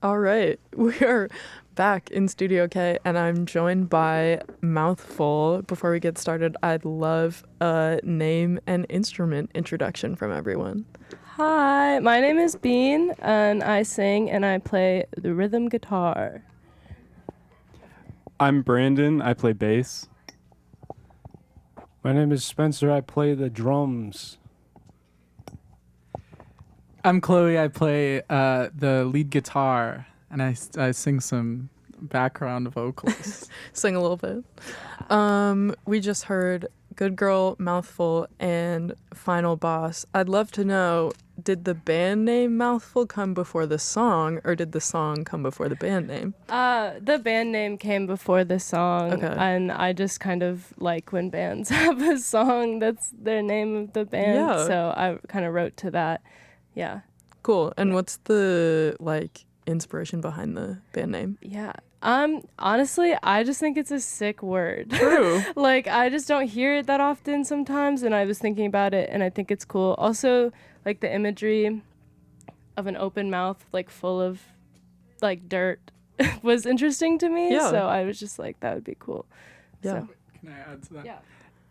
All right, we are back in Studio K, and I'm joined by Mouthful. Before we get started, I'd love a name and instrument introduction from everyone. Hi, my name is Bean, and I sing and I play the rhythm guitar. I'm Brandon. I play bass. My name is Spencer. I play the drums. I'm Chloe. I play the lead guitar, and I sing some background vocals. Sing a little bit. We just heard Good Girl, Mouthful, and Final Boss. I'd love to know, did the band name Mouthful come before the song, or did the song come before the band name? The band name came before the song, Okay. and I just kind of like when bands have a song that's their name of the band, Yeah. so I kind of wrote to that. Yeah. Cool. And what's the, inspiration behind the band name? Yeah. Honestly, I just think it's a sick word. True. I just don't hear it that often sometimes, and I was thinking about it, and I think it's cool. Also, the imagery of an open mouth, full of, dirt was interesting to me. Yeah. So I was just like, that would be cool. Yeah. So, Can I add to that? yeah.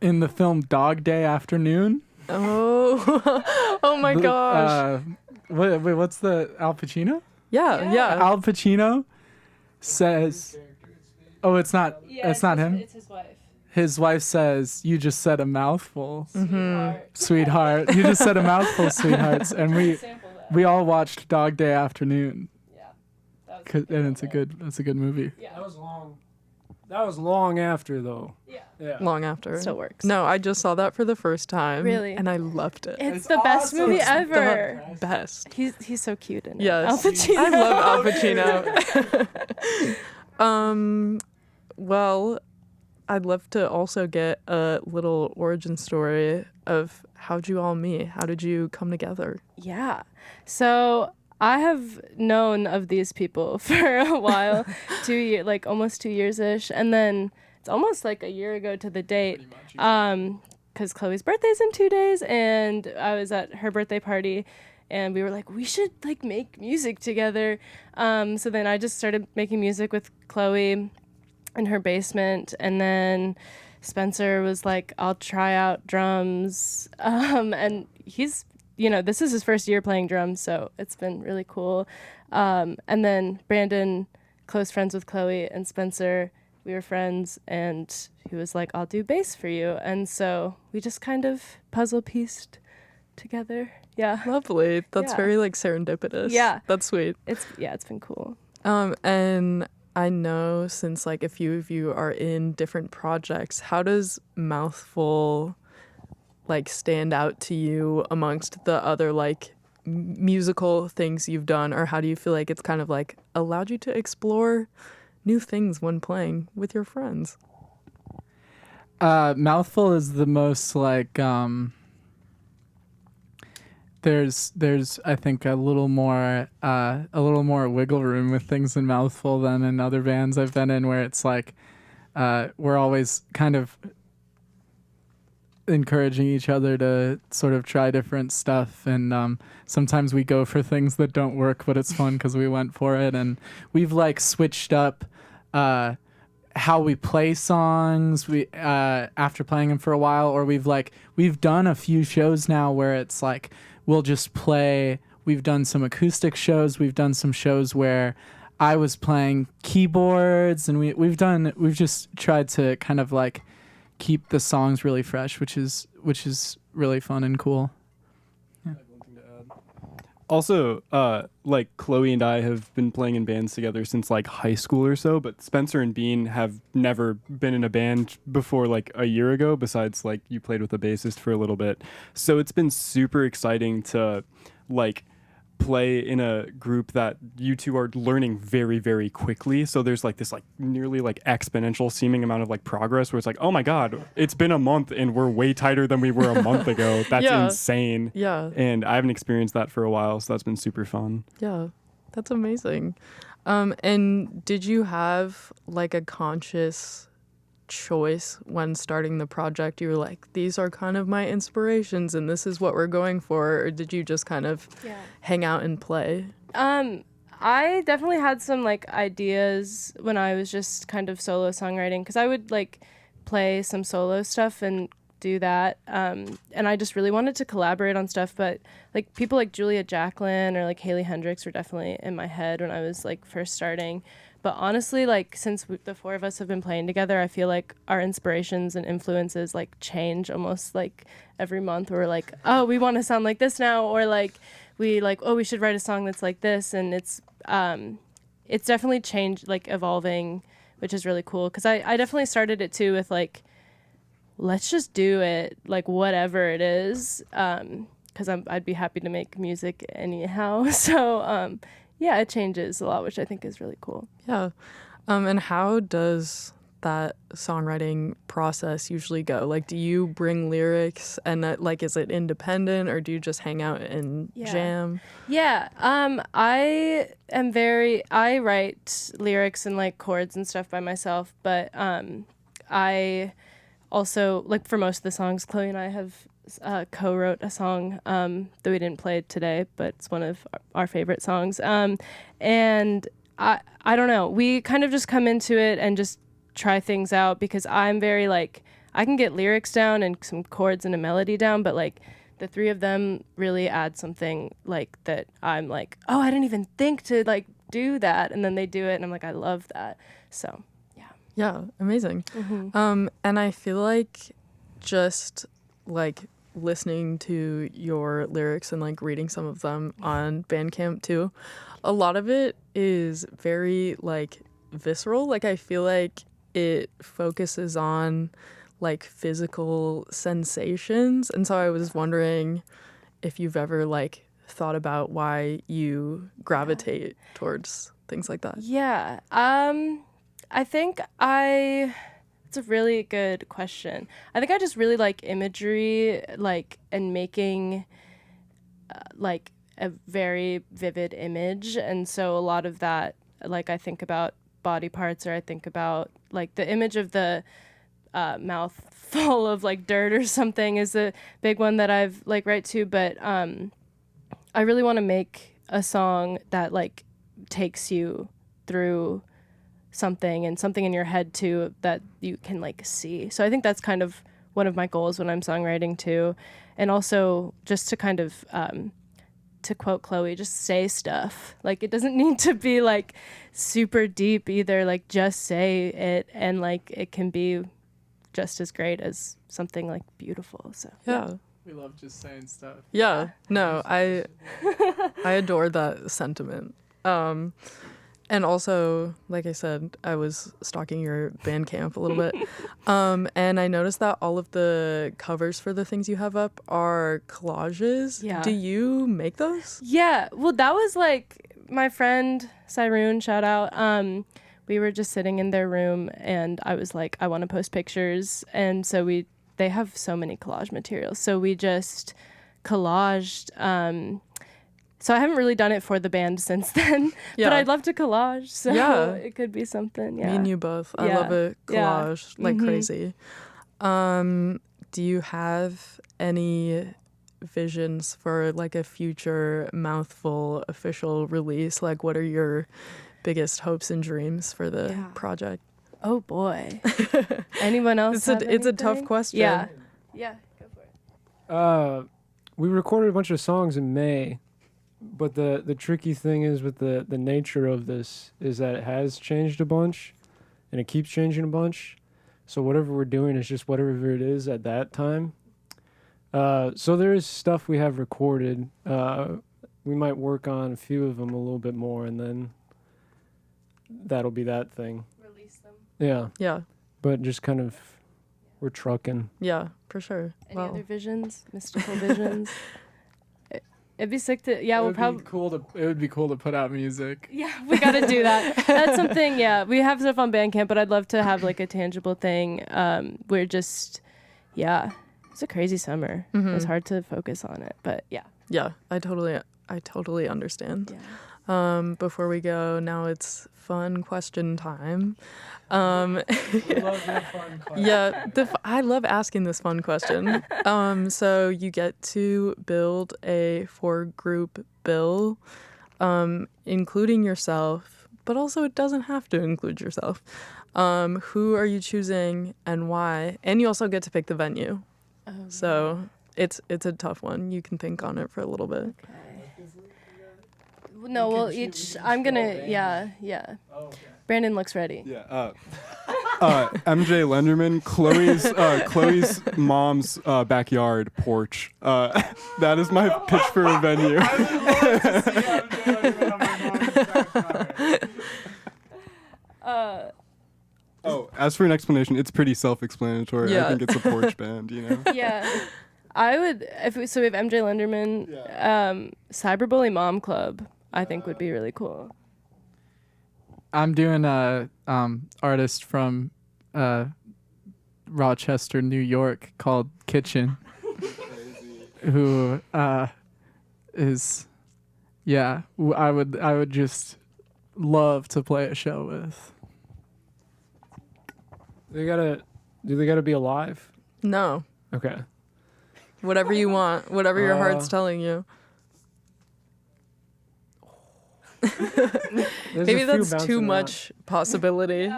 In the film Dog Day Afternoon. Oh, oh my gosh. What's the Al Pacino? Yeah. Al Pacino says, "Oh, it's not. It's not him. It's his wife. His wife says, "You just said a mouthful, Mm-hmm. sweetheart. You just said a mouthful, sweethearts." And we all watched Dog Day Afternoon. Yeah. And it's a good movie. Yeah. That was long after, though. Yeah. Long after. Still works. No, I just saw that for the first time. Really? And I loved it. It's the best movie It's ever. the best. He's so cute in it. Yes. Al Pacino. I love Al Pacino. Well, I'd love to also get a little origin story of how'd you all meet? How did you come together? Yeah. So I have known of these people for a while, 2 years, almost 2 years-ish. And then it's almost a year ago to the date. Because Chloe's birthday's in 2 days, and I was at her birthday party, and we were like, we should make music together. So then I just started making music with Chloe in her basement, and then Spencer was like, I'll try out drums. And he's, this is his first year playing drums, so it's been really cool. And then Brandon, close friends with Chloe and Spencer, we were friends, and he was like, I'll do bass for you. And so we just kind of puzzle pieced together. Yeah. Lovely. That's Yeah. very serendipitous. Yeah. That's sweet. It's been cool. And I know since a few of you are in different projects, how does Mouthful stand out to you amongst the other musical things you've done, or how do you feel it's kind of allowed you to explore new things when playing with your friends? Mouthful is the most there's I think a little more wiggle room with things in Mouthful than in other bands I've been in, where it's we're always kind of encouraging each other to sort of try different stuff, and sometimes we go for things that don't work, but it's fun because we went for it. And we've switched up how we play songs after playing them for a while, or we've done a few shows now where it's we'll just play. We've done some acoustic shows, we've done some shows where I was playing keyboards, and we've just tried to kind of keep the songs really fresh, which is really fun and cool. Also, Chloe and I have been playing in bands together since high school or so, but Spencer and Bean have never been in a band before a year ago, besides you played with a bassist for a little bit. So it's been super exciting to play in a group that you two are learning very, very quickly. So there's this nearly exponential seeming amount of progress where it's oh my God, it's been a month and we're way tighter than we were a month ago. That's Yeah. insane. Yeah. And I haven't experienced that for a while, so that's been super fun. Yeah. That's amazing. And did you have a conscious choice when starting the project? You were these are kind of my inspirations and this is what we're going for, or did you just kind of hang out and play? I definitely had some like ideas when I was just kind of solo songwriting, because I would like play some solo stuff and do that. And I just really wanted to collaborate on stuff, but like people like Julia Jacqueline or like Haley Hendricks were definitely in my head when I was like first starting. But honestly, like since the four of us have been playing together, I feel like our inspirations and influences like change almost like every month. We're like, oh, we want to sound like this now, or like we like, oh, we should write a song that's like this. And it's definitely changed, like evolving, which is really cool. Because I definitely started it too with like, let's just do it, like whatever it is. Because I'd be happy to make music anyhow. So yeah, it changes a lot, which I think is really cool. Yeah. And how does that songwriting process usually go? Like, do you bring lyrics and like, is it independent, or do you just hang out and jam? Yeah. I write lyrics and like chords and stuff by myself, but I also, like for most of the songs, Chloe and I have co-wrote a song that we didn't play today, but it's one of our favorite songs. And I don't know, we kind of just come into it and just try things out, because I'm very like, I can get lyrics down and some chords and a melody down, but like the three of them really add something like that I'm like, oh, I didn't even think to like do that, and then they do it and I'm like, I love that. So Yeah, amazing. And I feel like just like listening to your lyrics and like reading some of them on Bandcamp too, a lot of it is very like visceral. Like I feel like it focuses on like physical sensations, and so I was wondering if you've ever like thought about why you gravitate towards things like that. Yeah. I think it's a really good question. I think I just really like imagery, like, and making like a very vivid image. And so a lot of that, like, I think about body parts, or I think about like the image of the mouth full of like dirt or something is a big one that I've like write to. But I really want to make a song that like takes you through something, and something in your head too that you can like see. So I think that's kind of one of my goals when I'm songwriting too. And also just to kind of to quote Chloe, just say stuff. Like it doesn't need to be like super deep either, like just say it, and like it can be just as great as something like beautiful. So Yeah. We love just saying stuff. Yeah. No, I adore that sentiment. And also, like I said, I was stalking your Bandcamp a little bit. And I noticed that all of the covers for the things you have up are collages. Yeah. Do you make those? Yeah, well, that was like my friend Cyrune, shout out. We were just sitting in their room, and I was like, I want to post pictures, and so they have so many collage materials, so we just collaged. So I haven't really done it for the band since then, Yeah. but I'd love to collage. So Yeah. it could be something. Yeah. Me and you both. I Yeah. love a collage like Mhm. crazy. Do you have any visions for like a future Mouthful official release? Like, what are your biggest hopes and dreams for the Yeah. project? Oh boy. Anyone else? It's a tough anything? question. Yeah. Yeah. Go for it. We recorded a bunch of songs in May, but the tricky thing is with the nature of this is that it has changed a bunch, and it keeps changing a bunch. So whatever we're doing is just whatever it is at that time. So there is stuff we have recorded. We might work on a few of them a little bit more, and then that'll be that thing. Release them. Yeah, Yeah. but just kind of we're trucking. Yeah, for sure. Any other visions? Mystical visions? It'd be sick to. Yeah, it we'll would probably. be cool to. It would be cool to put out music. Yeah, we gotta do that. That's something. Yeah, we have stuff on Bandcamp, but I'd love to have like a tangible thing. We're just, yeah, it's a crazy summer. Mhm. It's hard to focus on it, but yeah. Yeah, I totally understand. Yeah. Before we go, now it's fun question time. Yeah, I love asking this fun question. So you get to build a 4-group bill. including yourself, but also it doesn't have to include yourself. Who are you choosing and why? And you also get to pick the venue. So it's a tough one. You can think on it for a little bit. No, we'll each. I'm gonna. Yeah. Brandon looks ready. Yeah. MJ Lenderman, Chloe's mom's backyard porch. That is my pitch for a venue. As for an explanation, it's pretty self-explanatory. Yeah. I think it's a porch band, you know. Yeah. I would. We have MJ Lenderman, Cyberbully Mom Club. I think would be really cool. I'm doing a artist from Rochester, New York, called Kitchen, who is, I would just love to play a show with. Do they gotta be alive? No, Okay. whatever you want, whatever your heart's telling you. Maybe that's too much possibility.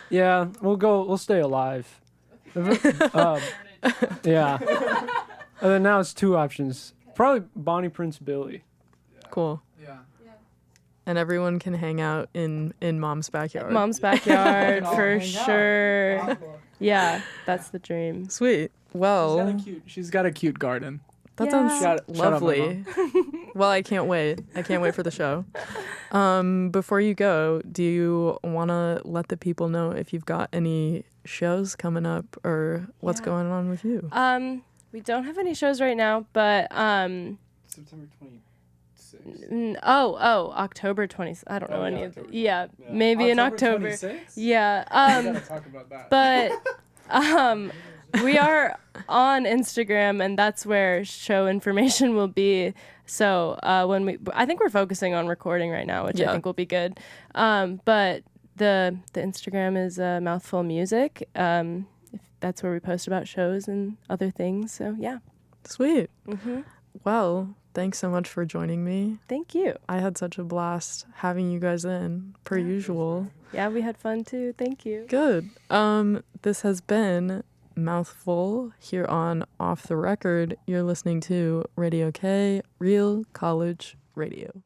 Yeah, we'll stay alive. Yeah. And then now it's two options. Probably Bonnie Prince Billy. Cool. Yeah. And everyone can hang out in Mom's backyard. Mom's backyard for sure. Yeah, that's the dream. Sweet. Well, She's got a cute garden. that Yeah. sounds Shut up, lovely. Well, I can't wait. I can't wait for the show. Before you go, do you want to let the people know if you've got any shows coming up or what's going on with you? We don't have any shows right now, but September 26th. October 20th. I don't know any of the. Yeah, maybe in October. 26th? Yeah. Talk about that. But we are on Instagram, and that's where show information will be. So I think we're focusing on recording right now, which I think will be good. But the Instagram is Mouthful Music. That's where we post about shows and other things. So yeah. Sweet. Mm-hmm. Well, thanks so much for joining me. Thank you. I had such a blast having you guys in, per usual. Yeah, we had fun too. Thank you. Good. This has been Mouthful here on Off the Record. You're listening to Radio K, Real College Radio.